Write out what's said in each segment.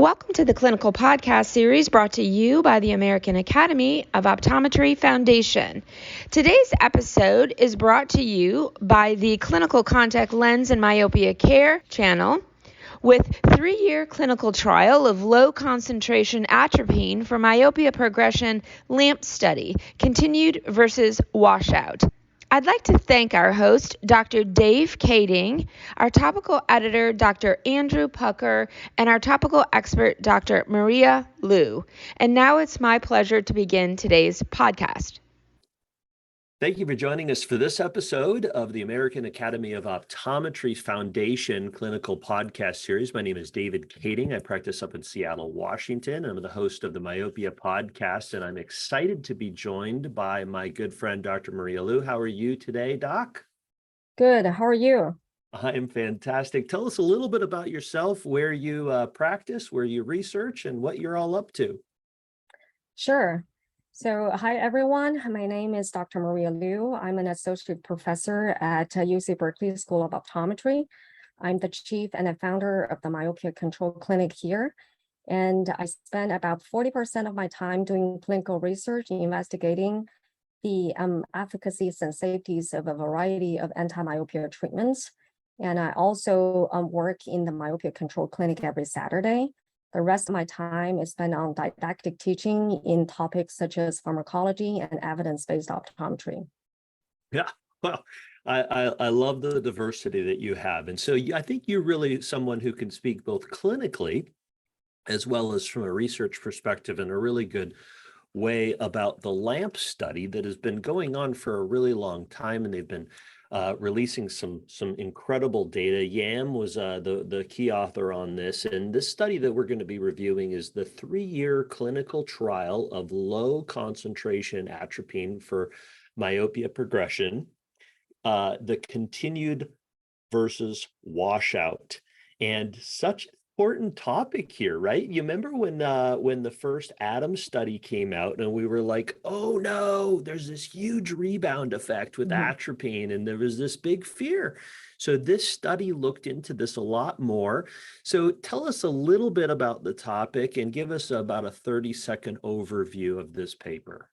Welcome to the Clinical Podcast Series brought to you by the American Academy of Optometry Foundation. Today's episode is brought to you by the Clinical Contact Lens and Myopia Care channel with 3-year clinical trial of low-concentration atropine for myopia progression LAMP study, continued versus washout. I'd like to thank our host, Dr. Dave Kading, our topical editor, Dr. Andrew Pucker, and our topical expert, Dr. Maria Liu. And now it's my pleasure to begin today's podcast. Thank you for joining us for this episode of the American Academy of Optometry Foundation Clinical Podcast Series. My name is David Kading. I practice up in Seattle, Washington. I'm the host of the Myopia podcast, and I'm excited to be joined by my good friend, Dr. Maria Liu. How are you today, Doc? Good. How are you? I'm fantastic. Tell us a little bit about yourself, where you practice, where you research, and what you're all up to. Sure. So, hi, everyone. My name is Dr. Maria Liu. I'm an associate professor at UC Berkeley School of Optometry. I'm the chief and the founder of the Myopia Control Clinic here. And I spend about 40% of my time doing clinical research, investigating the efficacies and safeties of a variety of anti-myopia treatments. And I also work in the Myopia Control Clinic every Saturday. The rest of my time is spent on didactic teaching in topics such as pharmacology and evidence-based optometry. Yeah, well, I love the diversity that you have. And so I think you're really someone who can speak both clinically as well as from a research perspective in a really good way about the LAMP study that has been going on for a really long time, and they've been releasing some incredible data. Yam was the key author on this, and this study that we're going to be reviewing is the 3-year clinical trial of low concentration atropine for myopia progression, the continued versus washout, and such important topic here, right? You remember when the first ATOM study came out and we were like, oh no, there's this huge rebound effect with atropine, and there was this big fear. So this study looked into this a lot more. So tell us a little bit about the topic and give us about a 30-second overview of this paper.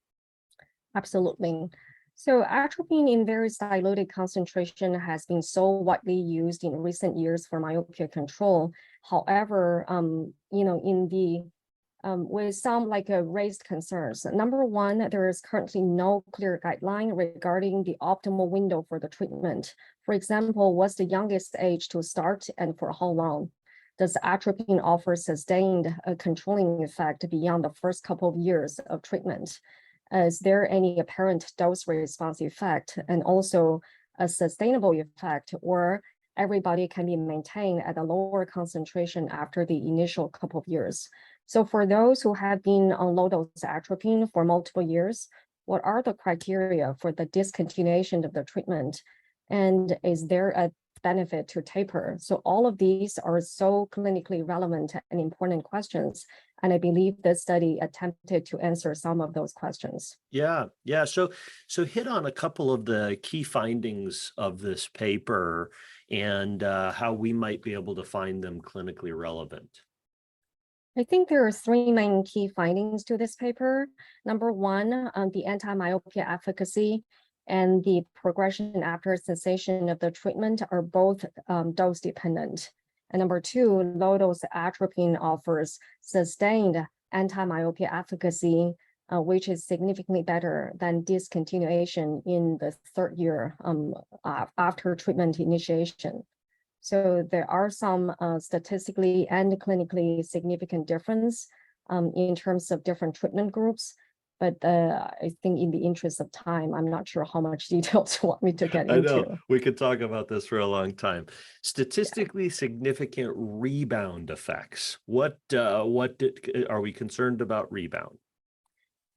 Absolutely. So atropine in various diluted concentration has been so widely used in recent years for myopia control. However, with some raised concerns. Number one, there is currently no clear guideline regarding the optimal window for the treatment. For example, what's the youngest age to start and for how long? Does atropine offer sustained controlling effect beyond the first couple of years of treatment? Is there any apparent dose response effect and also a sustainable effect, or everybody can be maintained at a lower concentration after the initial couple of years? So for those who have been on low dose atropine for multiple years, what are the criteria for the discontinuation of the treatment? And is there a benefit to taper? So all of these are so clinically relevant and important questions. And I believe this study attempted to answer some of those questions. Yeah. So hit on a couple of the key findings of this paper and how we might be able to find them clinically relevant. I think there are 3 main key findings to this paper. Number one, the anti-myopia efficacy and the progression after cessation of the treatment are both dose dependent. And number two, low dose atropine offers sustained anti-myopia efficacy, which is significantly better than discontinuation in the 3rd year after treatment initiation. So there are some statistically and clinically significant difference in terms of different treatment groups. But I think in the interest of time, I'm not sure how much details you want me to get into. I know, we could talk about this for a long time. Statistically significant rebound effects. What are we concerned about rebound?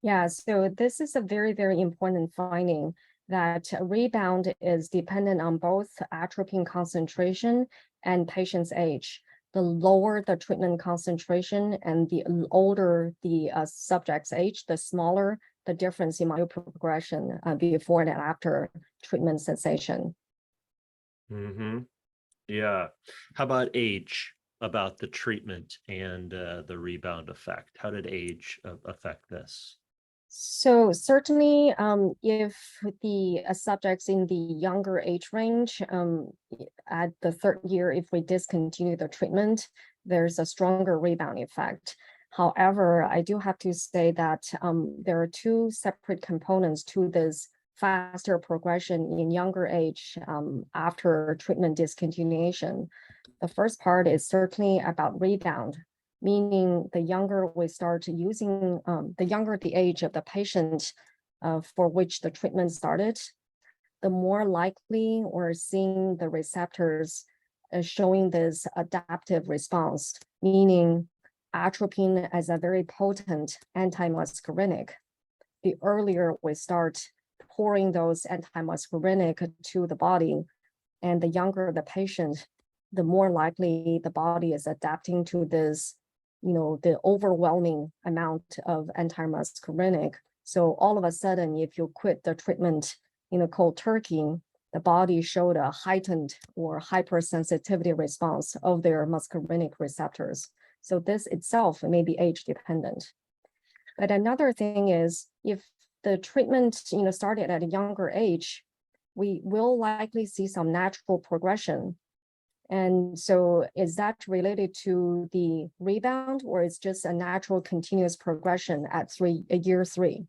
Yeah, so this is a very, very important finding that rebound is dependent on both atropine concentration and patient's age. The lower the treatment concentration and the older the subject's age, the smaller the difference in myopia progression before and after treatment cessation. Yeah. How about age? about the treatment and the rebound effect? How did age affect this? So certainly, if the subjects in the younger age range, at the third year, if we discontinue the treatment, there's a stronger rebound effect. However, I do have to say that there are two separate components to this faster progression in younger age after treatment discontinuation. The first part is certainly about rebound, meaning the younger we start using, the younger the age of the patient for which the treatment started, the more likely we're seeing the receptors showing this adaptive response, meaning atropine as a very potent anti-muscarinic. The earlier we start pouring those anti-muscarinic to the body, and the younger the patient, the more likely the body is adapting to this, the overwhelming amount of anti-muscarinic. So all of a sudden, if you quit the treatment in a cold turkey, the body showed a heightened or hypersensitivity response of their muscarinic receptors. So this itself may be age dependent. But another thing is, if the treatment started at a younger age, we will likely see some natural progression. And so is that related to the rebound, or is just a natural continuous progression at year 3?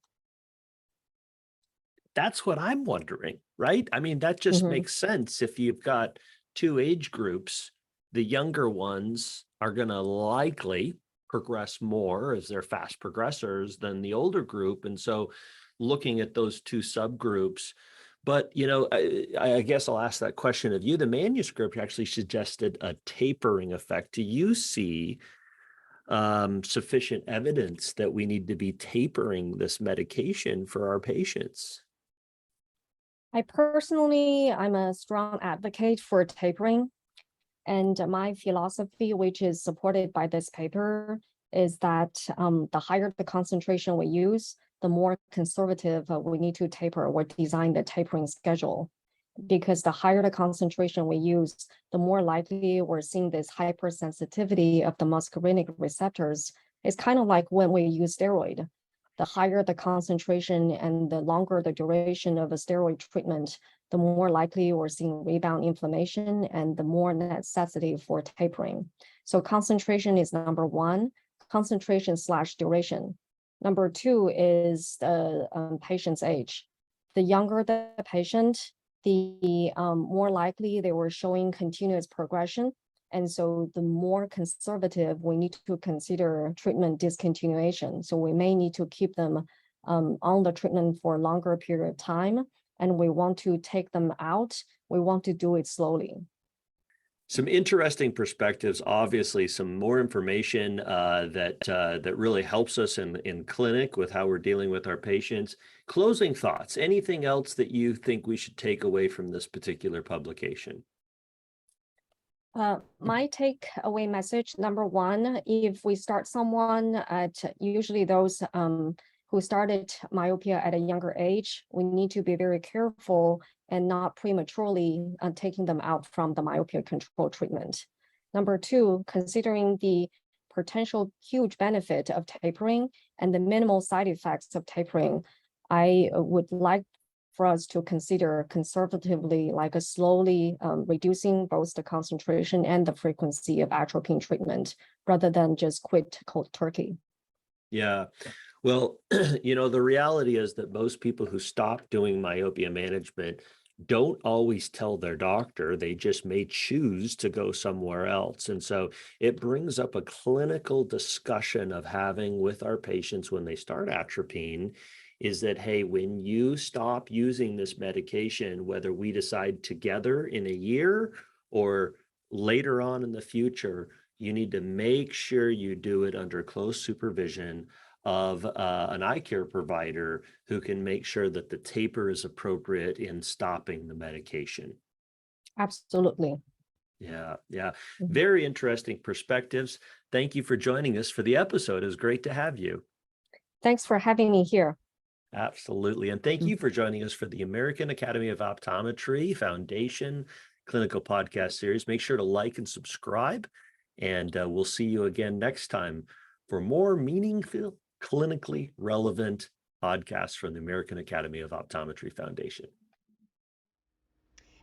That's what I'm wondering, right? I mean, that just makes sense. If you've got two age groups, the younger ones are going to likely progress more as they're fast progressors than the older group. And so looking at those two subgroups, but, I guess I'll ask that question of you. The manuscript actually suggested a tapering effect. Do you see sufficient evidence that we need to be tapering this medication for our patients? I'm a strong advocate for tapering. And my philosophy, which is supported by this paper, is that the higher the concentration we use, the more conservative we need to taper or design the tapering schedule. Because the higher the concentration we use, the more likely we're seeing this hypersensitivity of the muscarinic receptors. It's kind of like when we use steroid. The higher the concentration and the longer the duration of a steroid treatment, the more likely we're seeing rebound inflammation and the more necessity for tapering. So concentration is number one, concentration/duration. Number two is the patient's age. The younger the patient, the more likely they were showing continuous progression. And so the more conservative we need to consider treatment discontinuation. So we may need to keep them on the treatment for a longer period of time. And we want to take them out. We want to do it slowly. Some interesting perspectives, obviously some more information that really helps us in clinic with how we're dealing with our patients. Closing thoughts, anything else that you think we should take away from this particular publication? My takeaway message, number one, if we start someone at usually those who started myopia at a younger age, we need to be very careful and not prematurely taking them out from the myopia control treatment. Number two, considering the potential huge benefit of tapering and the minimal side effects of tapering, I would like for us to consider conservatively, like a slowly reducing both the concentration and the frequency of atropine treatment, rather than just quit cold turkey. Yeah. Well, the reality is that most people who stop doing myopia management don't always tell their doctor. They just may choose to go somewhere else. And so it brings up a clinical discussion of having with our patients when they start atropine is that, hey, when you stop using this medication, whether we decide together in a year or later on in the future, you need to make sure you do it under close supervision of an eye care provider who can make sure that the taper is appropriate in stopping the medication. Absolutely. Yeah. Very interesting perspectives. Thank you for joining us for the episode. It was great to have you. Thanks for having me here. Absolutely. And thank you for joining us for the American Academy of Optometry Foundation Clinical Podcast Series. Make sure to like and subscribe. And we'll see you again next time for more meaningful, clinically relevant podcasts from the American Academy of Optometry Foundation.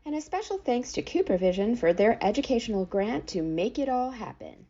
And a special thanks to CooperVision for their educational grant to make it all happen.